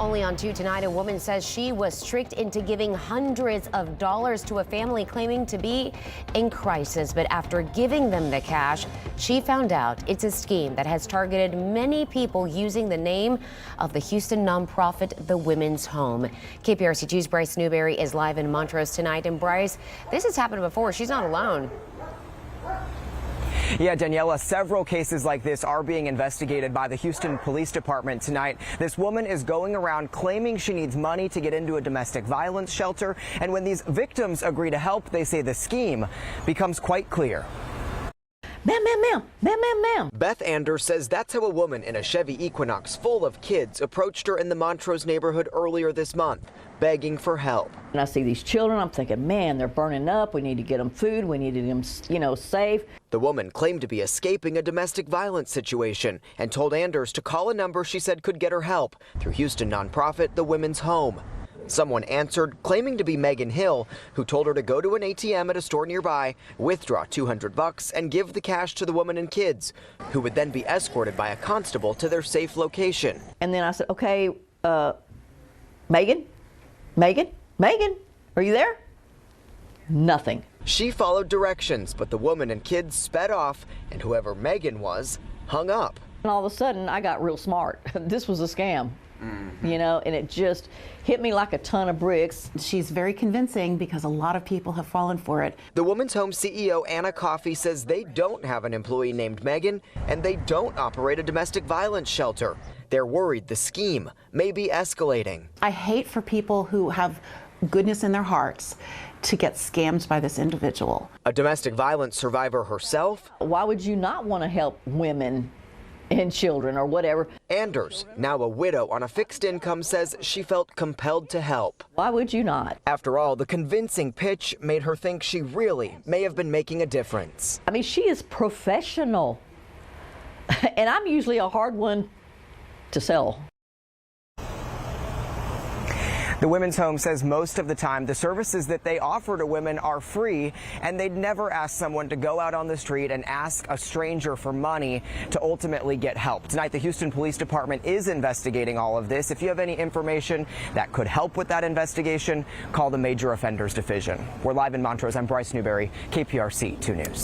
Only on 2 tonight, a woman says she was tricked into giving hundreds of dollars to a family claiming to be in crisis. But after giving them the cash, she found out it's a scheme that has targeted many people using the name of the Houston nonprofit, The Women's Home. KPRC 2's Bryce Newberry is live in Montrose tonight. And Bryce, this has happened before. She's not alone. Yeah, Daniela, several cases like this are being investigated by the Houston Police Department tonight. This woman is going around claiming she needs money to get into a domestic violence shelter. And when these victims agree to help, they say the scheme becomes quite clear. Ma'am, ma'am, ma'am, ma'am, ma'am, ma'am. Beth Anders says that's how a woman in a Chevy Equinox full of kids approached her in the Montrose neighborhood earlier this month, begging for help. And I see these children, I'm thinking, man, they're burning up. We need to get them food. We need to get them, safe. The woman claimed to be escaping a domestic violence situation and told Anders to call a number she said could get her help through Houston nonprofit, The Women's Home. Someone answered, claiming to be Megan Hill, who told her to go to an ATM at a store nearby, withdraw $200 and give the cash to the woman and kids, who would then be escorted by a constable to their safe location. And then I said, okay, Megan, are you there? Nothing. She followed directions, but the woman and kids sped off, and whoever Megan was hung up. And all of a sudden, I got real smart. This was a scam. And it just hit me like a ton of bricks. She's very convincing because a lot of people have fallen for it. The Women's Home CEO, Anna Coffey, says they don't have an employee named Megan, and they don't operate a domestic violence shelter. They're worried the scheme may be escalating. I hate for people who have goodness in their hearts to get scammed by this individual. A domestic violence survivor herself. Why would you not want to help women and children or whatever? Anders, now a widow on a fixed income, says she felt compelled to help. Why would you not? After all, the convincing pitch made her think she really may have been making a difference. I mean, she is professional. And I'm usually a hard one to sell. The Women's Home says most of the time the services that they offer to women are free, and they'd never ask someone to go out on the street and ask a stranger for money to ultimately get help. Tonight, the Houston Police Department is investigating all of this. If you have any information that could help with that investigation, call the Major Offenders Division. We're live in Montrose. I'm Bryce Newberry, KPRC 2 News.